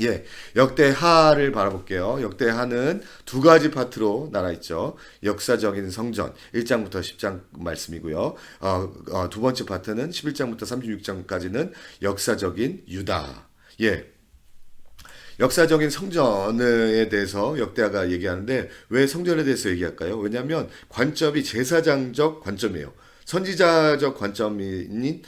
예, 역대하를 바라볼게요. 역대하는 두 가지 파트로 나눠 있죠. 역사적인 성전 1장부터 10장 말씀이고요. 두 번째 파트는 11장부터 36장까지는 역사적인 유다. 예, 역사적인 성전에 대해서 역대하가 얘기하는데 왜 성전에 대해서 얘기할까요? 왜냐하면 관점이 제사장적 관점이에요. 선지자적 관점인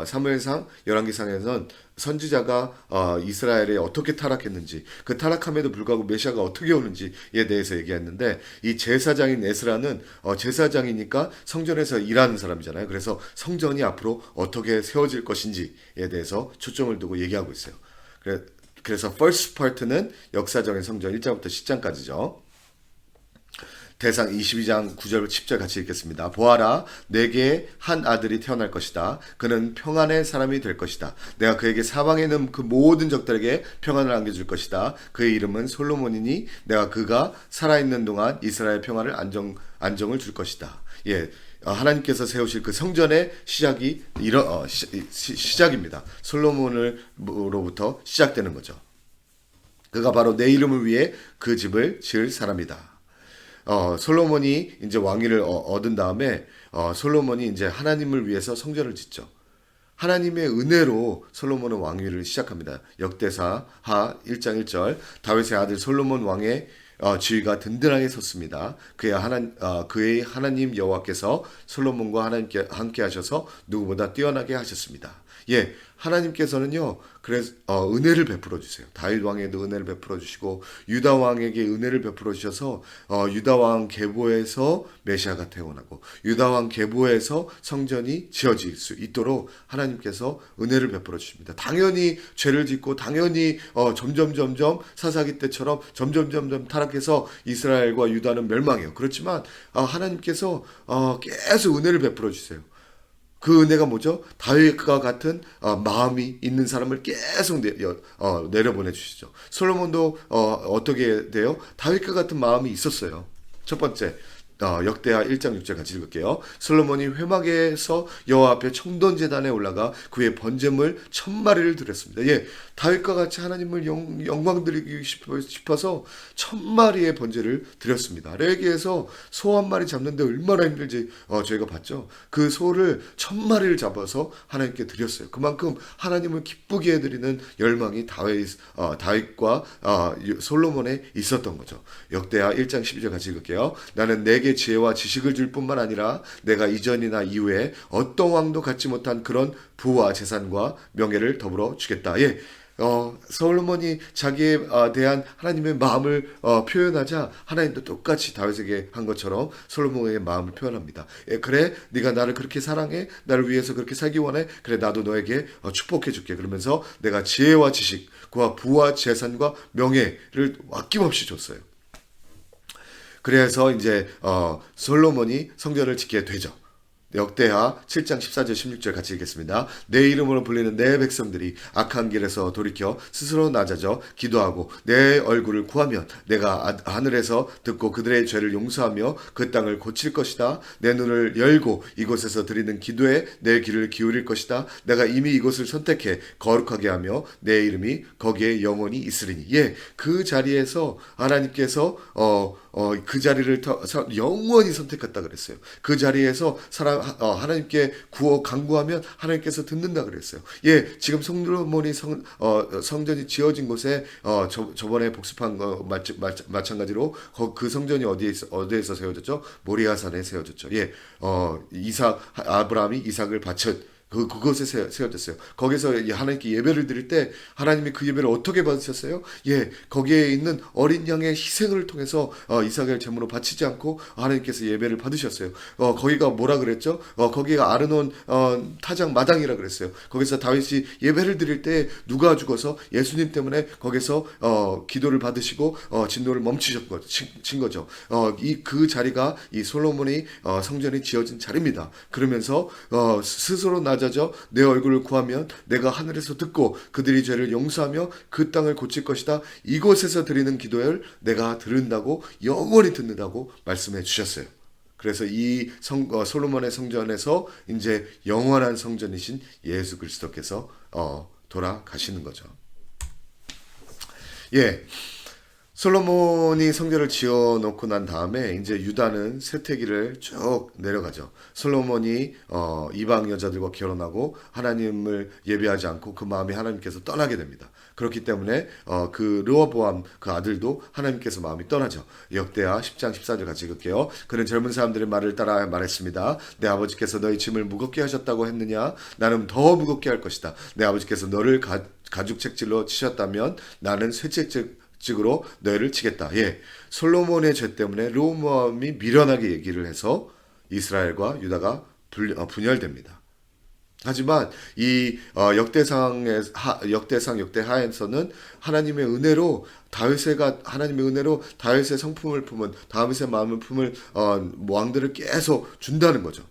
사무엘상 열왕기상에선 선지자가 이스라엘에 어떻게 타락했는지 그 타락함에도 불구하고 메시아가 어떻게 오는지에 대해서 얘기했는데 이 제사장인 에스라는 제사장이니까 성전에서 일하는 사람이잖아요. 그래서 성전이 앞으로 어떻게 세워질 것인지에 대해서 초점을 두고 얘기하고 있어요. 그래서 first part는 역사적인 성전 1장부터 10장까지죠. 대상 22장 9절 10절 같이 읽겠습니다. 보아라, 내게 한 아들이 태어날 것이다. 그는 평안의 사람이 될 것이다. 내가 그에게 사방에 있는 그 모든 적들에게 평안을 안겨줄 것이다. 그의 이름은 솔로몬이니 내가 그가 살아있는 동안 이스라엘 평안을 안정을 줄 것이다. 예, 하나님께서 세우실 그 성전의 시작이 시작입니다. 솔로몬으로부터 시작되는 거죠. 그가 바로 내 이름을 위해 그 집을 지을 사람이다. 솔로몬이 이제 왕위를 얻은 다음에 솔로몬이 이제 하나님을 위해서 성전을 짓죠. 하나님의 은혜로 솔로몬은 왕위를 시작합니다. 역대사 하 1장 1절 다윗의 아들 솔로몬 왕의 지위가 든든하게 섰습니다. 그의 하나님 여호와께서 솔로몬과 하나님께 함께 하셔서 누구보다 뛰어나게 하셨습니다. 예, 하나님께서는요, 그래서 은혜를 베풀어 주세요. 다윗 왕에도 은혜를 베풀어 주시고 유다 왕에게 은혜를 베풀어 주셔서 유다 왕 계보에서 메시아가 태어나고 유다 왕 계보에서 성전이 지어질 수 있도록 하나님께서 은혜를 베풀어 주십니다. 당연히 죄를 짓고 당연히 점점 사사기 때처럼 점점 타락해서 이스라엘과 유다는 멸망해요. 그렇지만 하나님께서 계속 은혜를 베풀어 주세요. 그 은혜가 뭐죠? 다윗과 같은 마음이 있는 사람을 계속 내려보내 주시죠. 솔로몬도 어떻게 돼요? 다윗과 같은 마음이 있었어요. 첫 번째, 역대하 1장 6절 같이 읽을게요. 솔로몬이 회막에서 여호와 앞에 청돈 제단에 올라가 그의 번제물 1000마리를 드렸습니다. 예, 다윗과 같이 하나님을 영광 드리기 싶어서 1000마리의 번제를 드렸습니다. 레위기에서 소 한 마리 잡는데 얼마나 힘들지 저희가 봤죠. 그 소를 1000마리를 잡아서 하나님께 드렸어요. 그만큼 하나님을 기쁘게 해드리는 열망이 다윗과 솔로몬에 있었던 거죠. 역대하 1장 12절 같이 읽을게요. 나는 내게 지혜와 지식을 줄 뿐만 아니라 내가 이전이나 이후에 어떤 왕도 갖지 못한 그런 부와 재산과 명예를 더불어 주겠다. 예. 솔로몬이 자기에 대한 하나님의 마음을 표현하자 하나님도 똑같이 다윗에게 한 것처럼 솔로몬의 마음을 표현합니다. 예, 그래, 네가 나를 그렇게 사랑해, 나를 위해서 그렇게 살기 원해. 그래, 나도 너에게 축복해줄게. 그러면서 내가 지혜와 지식, 그와 부와 재산과 명예를 아낌없이 줬어요. 그래서 이제 솔로몬이 성전을 짓게 되죠. 역대하 7장 14절 16절 같이 읽겠습니다. 내 이름으로 불리는 내 백성들이 악한 길에서 돌이켜 스스로 낮아져 기도하고 내 얼굴을 구하면 내가 하늘에서 듣고 그들의 죄를 용서하며 그 땅을 고칠 것이다. 내 눈을 열고 이곳에서 드리는 기도에 내 귀를 기울일 것이다. 내가 이미 이곳을 선택해 거룩하게 하며 내 이름이 거기에 영원히 있으리니. 예, 그 자리에서 하나님께서 그 자리를 영원히 선택했다 그랬어요. 그 자리에서 하나님께 간구하면 하나님께서 듣는다 그랬어요. 예, 지금 솔로몬이 성전이 지어진 곳에 저번에 복습한 거 마찬가지로 그 성전이 어디에서 세워졌죠? 모리아산에 세워졌죠. 예, 아브라함이 이삭을 바쳐 그곳에 세워졌어요. 거기서 하나님께 예배를 드릴 때 하나님이 그 예배를 어떻게 받으셨어요? 예, 거기에 있는 어린 양의 희생을 통해서 이삭을 제물로 바치지 않고 하나님께서 예배를 받으셨어요. 거기가 뭐라 그랬죠? 거기가 아르논 타작 마당이라 그랬어요. 거기서 다윗이 예배를 드릴 때 누가 죽어서 예수님 때문에 거기서 기도를 받으시고 진노를 멈추신 거죠. 그 자리가 이 솔로몬이 성전이 지어진 자리입니다. 그러면서 스스로 낮아져 내 얼굴을 구하면 내가 하늘에서 듣고 그들이 죄를 용서하며 그 땅을 고칠 것이다. 이곳에서 드리는 기도를 내가 들은다고 영원히 듣는다고 말씀해 주셨어요. 그래서 이 솔로몬의 성전에서 이제 영원한 성전이신 예수 그리스도께서 돌아가시는 거죠. 예. 솔로몬이 성전을 지어 놓고 난 다음에 이제 유다는 세태기를 쭉 내려가죠. 솔로몬이 이방 여자들과 결혼하고 하나님을 예배하지 않고 그 마음이 하나님께서 떠나게 됩니다. 그렇기 때문에 그 르호보암 그 아들도 하나님께서 마음이 떠나죠. 역대하 10장 14절 같이 읽을게요. 그는 젊은 사람들의 말을 따라 말했습니다. 내 아버지께서 너희 짐을 무겁게 하셨다고 했느냐? 나는 더 무겁게 할 것이다. 내 아버지께서 너를 가죽 책질로 치셨다면 나는 쇠책직으로 너희를 치겠다. 예, 솔로몬의 죄 때문에 르호보암이 미련하게 얘기를 해서 이스라엘과 유다가 분열됩니다. 하지만 이 역대상 역대하에서는 하나님의 은혜로 다윗의 성품을 품은 다윗의 마음을 품을 왕들을 계속 준다는 거죠.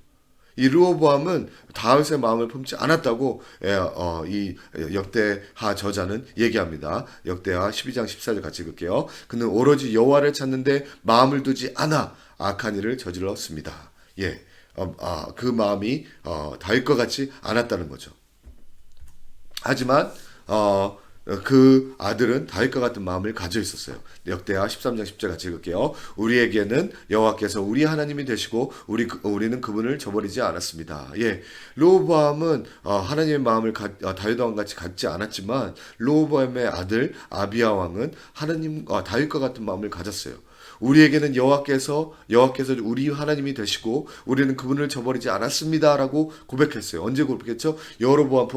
이 르호보암은 다윗의 마음을 품지 않았다고 이 역대하 저자는 얘기합니다. 역대하 12장 14절 같이 읽을게요. 그는 오로지 여호와를 찾는데 마음을 두지 않아 악한 일을 저질렀습니다. 예. 그 마음이 다윗과 같이 않았다는 거죠. 하지만 그 아들은 다윗과 같은 마음을 가져 있었어요. 역대하 13장 10절 같이 읽을게요. 우리에게는 여호와께서 우리 하나님이 되시고 우리는 그분을 저버리지 않았습니다. 예, 르호보암은 하나님의 마음을 다윗 왕 같이 갖지 않았지만 르호보암의 아들 아비야 왕은 다윗과 같은 마음을 가졌어요. 우리에게는 여호와께서 우리 하나님이 되시고 우리는 그분을 저버리지 않았습니다라고 고백했어요. 언제 고백했죠? 여로보암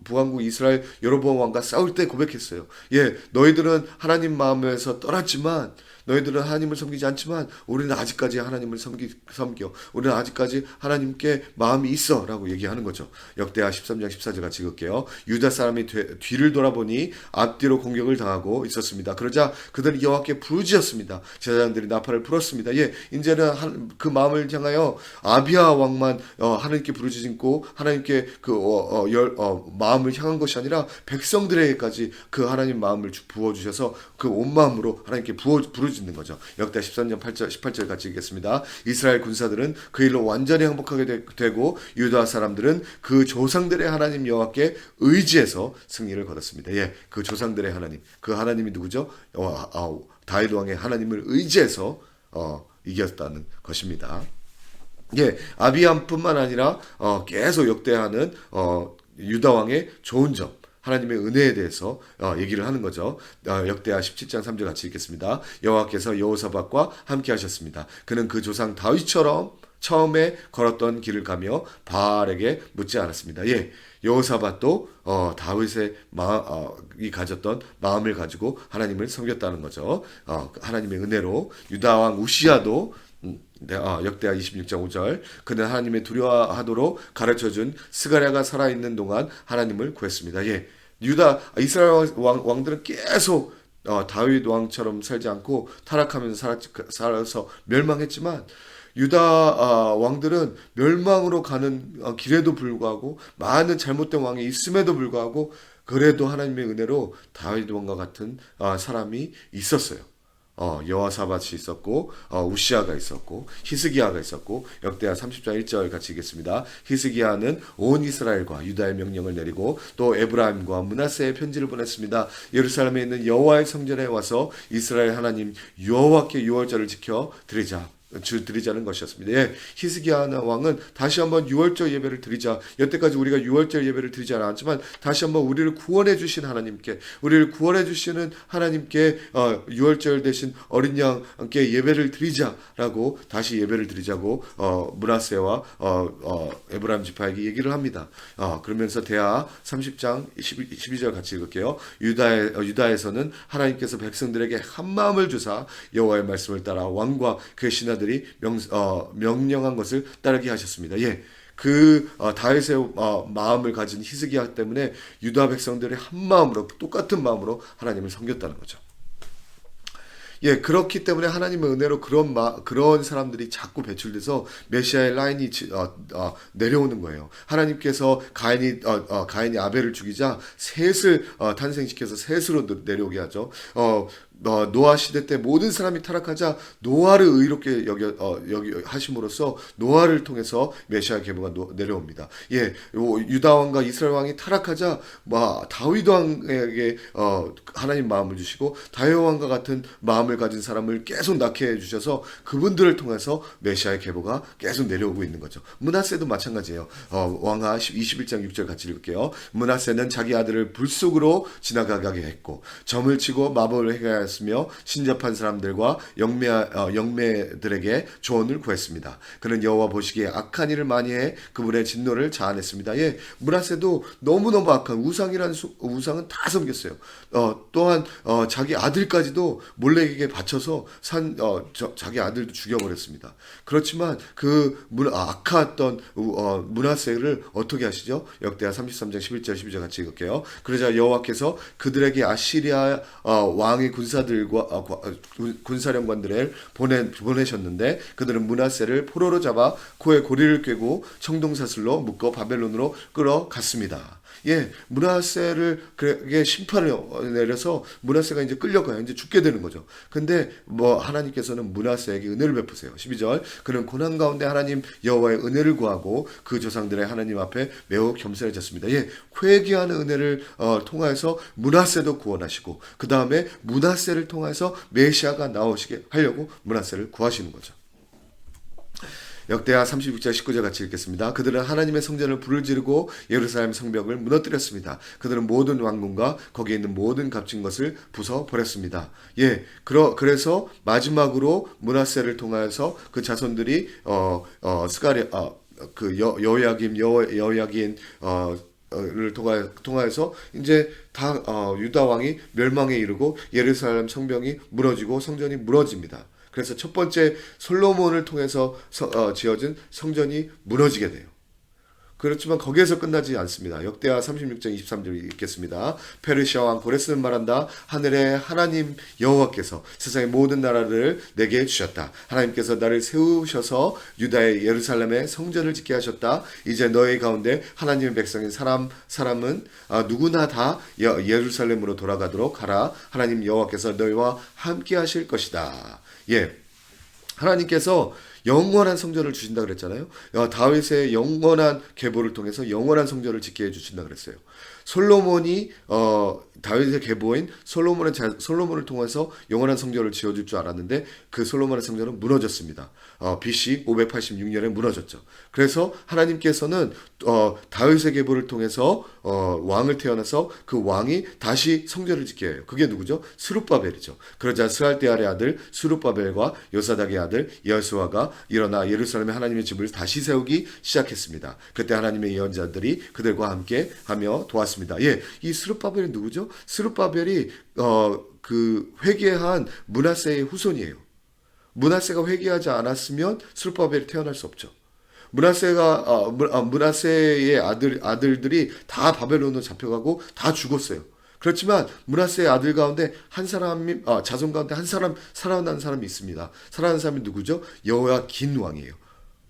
북왕국 이스라엘 여로보암 왕과 싸울 때 고백했어요. 예, 너희들은 하나님 마음에서 떠났지만 너희들은 하나님을 섬기지 않지만 우리는 아직까지 하나님을 섬겨. 우리는 아직까지 하나님께 마음이 있어 라고 얘기하는 거죠. 역대하 13장 14절 같이 읽을게요. 유다 사람이 뒤를 돌아보니 앞뒤로 공격을 당하고 있었습니다. 그러자 그들이 여호와께 부르짖었습니다. 제사장들이 나팔을 불었습니다. 예, 이제는 그 마음을 향하여 아비야 왕만 하나님께 부르짖고 하나님께 마음을 향한 것이 아니라 백성들에게까지 그 하나님 마음을 부어주셔서 그 온 마음으로 하나님께 부르짖는 거죠. 역대 13장 18절 같이 읽겠습니다. 이스라엘 군사들은 그 일로 완전히 항복하게 되고 유다 사람들은 그 조상들의 하나님 여호와께 의지해서 승리를 거뒀습니다. 예, 그 조상들의 하나님, 그 하나님이 누구죠? 다윗 왕의 하나님을 의지해서 이겼다는 것입니다. 예, 아비암뿐만 아니라 계속 역대하는 유다 왕의 좋은 점, 하나님의 은혜에 대해서 얘기를 하는 거죠. 역대하 17장 3절 같이 읽겠습니다. 여호와께서 여호사밧과 함께 하셨습니다. 그는 그 조상 다윗처럼 처음에 걸었던 길을 가며 바알에게 묻지 않았습니다. 예, 여호사밧도 다윗의 이 가졌던 마음을 가지고 하나님을 섬겼다는 거죠. 하나님의 은혜로 유다 왕 우시야도 역대하 26장 5절 그는 하나님의 두려워하도록 가르쳐준 스가랴가 살아있는 동안 하나님을 구했습니다. 예, 이스라엘 왕들은 계속 다윗 왕처럼 살지 않고 타락하면서 살아서 멸망했지만 유다 왕들은 멸망으로 가는 길에도 불구하고 많은 잘못된 왕이 있음에도 불구하고 그래도 하나님의 은혜로 다윗 왕과 같은 사람이 있었어요. 여호사밧이 있었고 우시아가 있었고 히스기야가 있었고 역대하 30장 1절 같이 읽겠습니다. 히스기야는 온 이스라엘과 유다의 명령을 내리고 또 에브라임과 므낫세의 편지를 보냈습니다. 예루살렘에 있는 여호와의 성전에 와서 이스라엘 하나님 여호와께 유월절을 지켜 드리자는 것이었습니다. 예, 히스기야 왕은 다시 한번 유월절 예배를 드리자. 여태까지 우리가 유월절 예배를 드리지 않았지만 다시 한번 우리를 구원해 주신 하나님께, 우리를 구원해 주시는 하나님께 유월절 대신 어린 양께 예배를 드리자라고 다시 예배를 드리자고 므낫세와 에브라임 지파에게 얘기를 합니다. 그러면서 대하 30장 12절 같이 읽을게요. 유다에서는 하나님께서 백성들에게 한 마음을 주사 여호와의 말씀을 따라 왕과 그의 신하들이 명령한 것을 따르게 하셨습니다. 예, 그 다윗의 마음을 가진 히스기야 때문에 유다 백성들이 한 마음으로 똑같은 마음으로 하나님을 섬겼다는 거죠. 예, 그렇기 때문에 하나님의 은혜로 그런 사람들이 자꾸 배출돼서 메시아의 라인이 내려오는 거예요. 하나님께서 가인이 아벨을 죽이자 셋을 탄생시켜서 셋으로 내려오게 하죠. 노아 시대 때 모든 사람이 타락하자 노아를 의롭게 여기 하심으로써 노아를 통해서 메시아 계보가 내려옵니다. 예, 유다 왕과 이스라엘 왕이 타락하자 다윗 왕에게 하나님 마음을 주시고 다윗 왕과 같은 마음을 가진 사람을 계속 낳게 해 주셔서 그분들을 통해서 메시아의 계보가 계속 내려오고 있는 거죠. 므낫세도 마찬가지예요. 왕하 21장 6절 같이 읽을게요. 므낫세는 자기 아들을 불 속으로 지나가게 했고 점을 치고 마법을 행하였으며 신접한 사람들과 영매들에게 조언을 구했습니다. 그는 여호와 보시기에 악한 일을 많이 해 그분의 진노를 자아냈습니다. 예, 므낫세도 너무너무 악한 우상은 다 섬겼어요. 또한 자기 아들까지도 몰렉에게 바쳐서 자기 아들도 죽여버렸습니다. 그렇지만 악했던 므낫세를 어떻게 하시죠? 역대하 33장 11절 12절 같이 읽을게요. 그러자 여호와께서 그들에게 아시리아 왕의 군사령관들을 보내셨는데 그들은 므낫세를 포로로 잡아 코에 고리를 꿰고 청동사슬로 묶어 바벨론으로 끌어갔습니다. 예, 므낫세를 그에게 심판을 내려서 므낫세가 이제 끌려가요. 이제 죽게 되는 거죠. 근데 하나님께서는 므낫세에게 은혜를 베푸세요. 12절. 그는 고난 가운데 하나님 여호와의 은혜를 구하고 그 조상들의 하나님 앞에 매우 겸손해졌습니다. 예, 회개하는 은혜를 통하여서 므낫세도 구원하시고 그 다음에 므낫세를 통해서 메시아가 나오시게 하려고 므낫세를 구하시는 거죠. 역대하 36장 19절 같이 읽겠습니다. 그들은 하나님의 성전을 불을 지르고 예루살렘 성벽을 무너뜨렸습니다. 그들은 모든 왕궁과 거기에 있는 모든 값진 것을 부숴버렸습니다. 예, 그래서 마지막으로 므낫세를 통하여서 그 자손들이 여호야긴 를 통하여서 이제 다 유다 왕이 멸망에 이르고 예루살렘 성벽이 무너지고 성전이 무너집니다. 그래서 첫 번째 솔로몬을 통해서 지어진 성전이 무너지게 돼요. 그렇지만 거기에서 끝나지 않습니다. 역대하 36장 23절 읽겠습니다. 페르시아 왕 고레스는 말한다. 하늘의 하나님 여호와께서 세상의 모든 나라를 내게 주셨다. 하나님께서 나를 세우셔서 유다의 예루살렘에 성전을 짓게 하셨다. 이제 너희 가운데 하나님의 백성인 사람은 누구나 다 예루살렘으로 돌아가도록 하라. 하나님 여호와께서 너희와 함께 하실 것이다. 예, 하나님께서 영원한 성전을 주신다 그랬잖아요. 다윗의 영원한 계보를 통해서 영원한 성전을 짓게 해주신다 그랬어요. 솔로몬이 다윗의 계보인 솔로몬을 통해서 영원한 성전을 지어줄 줄 알았는데 그 솔로몬의 성전은 무너졌습니다. BC 586년에 무너졌죠. 그래서 하나님께서는 다윗의 계보를 통해서 왕을 태어나서 그 왕이 다시 성전을 짓게 해요. 그게 누구죠? 스룹바벨이죠. 그러자 스알데알의 아들 스룹바벨과 요사닥의 아들 여호수아가 일어나 예루살렘에 하나님의 집을 다시 세우기 시작했습니다. 그때 하나님의 예언자들이 그들과 함께 하며 도왔습니다. 예, 이 스룹바벨이 누구죠? 스룹바벨이 그 회개한 므낫세의 후손이에요. 므낫세가 회개하지 않았으면 스룹바벨이 태어날 수 없죠. 므낫세의 아들들이 다 바벨론으로 잡혀가고 다 죽었어요. 그렇지만 므낫세의 아들 가운데 자손 가운데 한 사람 살아난 사람이 있습니다. 살아난 사람이 누구죠? 여호야긴 왕이에요.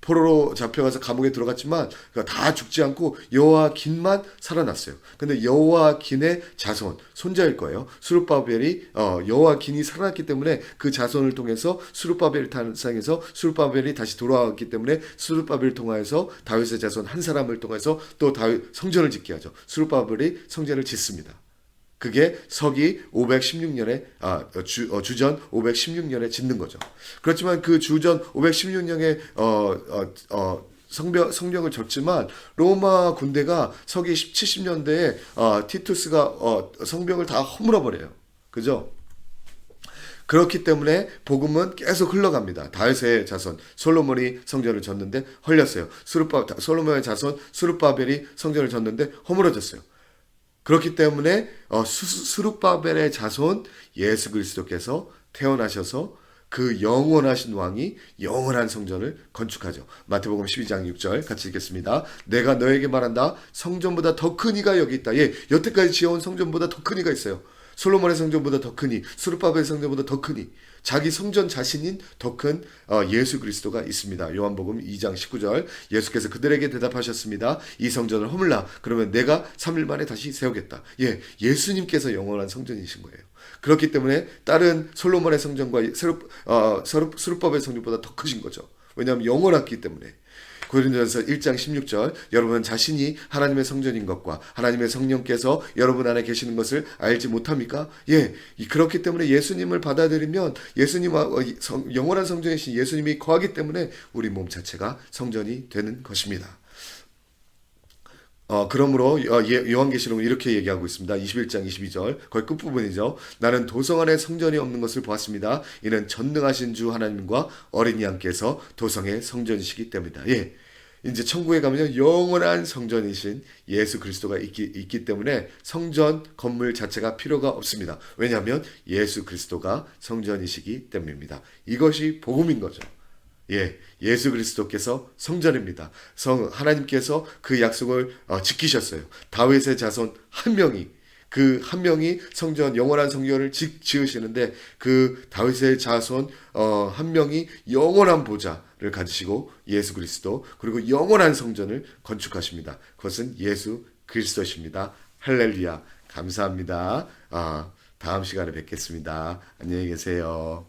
포로로 잡혀가서 감옥에 들어갔지만 다 죽지 않고 여호야긴만 살아났어요. 근데 여호야긴의 자손, 손자일 거예요. 스룹바벨이 여호야긴이 살아났기 때문에 그 자손을 통해서 스룹바벨이 탄생해서 스룹바벨이 다시 돌아왔기 때문에 스룹바벨을 통하여서 다윗의 자손 한 사람을 통해서 또 다윗 성전을 짓게 하죠. 스룹바벨이 성전을 짓습니다. 그게 서기 516년에 주전 516년에 짓는 거죠. 그렇지만 그 주전 516년에 성벽을 졌지만 로마 군대가 서기 70년대에 티투스가 성벽을 다 허물어 버려요. 그죠? 그렇기 때문에 복음은 계속 흘러갑니다. 다윗의 자손 솔로몬이 성전을 졌는데 헐렸어요. 솔로몬의 자손 스룹바벨이 성전을 졌는데 허물어졌어요. 그렇기 때문에 스룹바벨의 자손 예수 그리스도께서 태어나셔서 그 영원하신 왕이 영원한 성전을 건축하죠. 마태복음 12장 6절 같이 읽겠습니다. 내가 너에게 말한다. 성전보다 더 큰 이가 여기 있다. 예, 여태까지 지어온 성전보다 더 큰 이가 있어요. 솔로몬의 성전보다 더 크니, 스룹바벨 성전보다 더 크니, 자기 성전 자신인 더 큰 예수 그리스도가 있습니다. 요한복음 2장 19절, 예수께서 그들에게 대답하셨습니다. 이 성전을 허물라. 그러면 내가 3일 만에 다시 세우겠다. 예, 예수님께서 영원한 성전이신 거예요. 그렇기 때문에 다른 솔로몬의 성전과 스룹바벨 성전보다 더 크신 거죠. 왜냐하면 영원하기 때문에. 고린도전서 1장 16절, 여러분 자신이 하나님의 성전인 것과 하나님의 성령께서 여러분 안에 계시는 것을 알지 못합니까? 예, 그렇기 때문에 예수님을 받아들이면 예수님과 영원한 성전이신 예수님이 거하기 때문에 우리 몸 자체가 성전이 되는 것입니다. 그러므로 요한계시록은 이렇게 얘기하고 있습니다. 21장 22절, 거의 끝부분이죠. 나는 도성 안에 성전이 없는 것을 보았습니다. 이는 전능하신 주 하나님과 어린이 양께서 도성의 성전이시기 때문이다. 예, 이제 천국에 가면요, 영원한 성전이신 예수 그리스도가 있기 때문에 성전 건물 자체가 필요가 없습니다. 왜냐하면 예수 그리스도가 성전이시기 때문입니다. 이것이 복음인 거죠. 예, 예수 그리스도께서 성전입니다. 하나님께서 그 약속을 지키셨어요. 다윗의 자손 한 명이, 그 한 명이 성전, 영원한 성전을 지으시는데 그 다윗의 자손 한 명이 영원한 보좌를 가지시고 예수 그리스도, 그리고 영원한 성전을 건축하십니다. 그것은 예수 그리스도십니다. 할렐루야. 감사합니다. 다음 시간에 뵙겠습니다. 안녕히 계세요.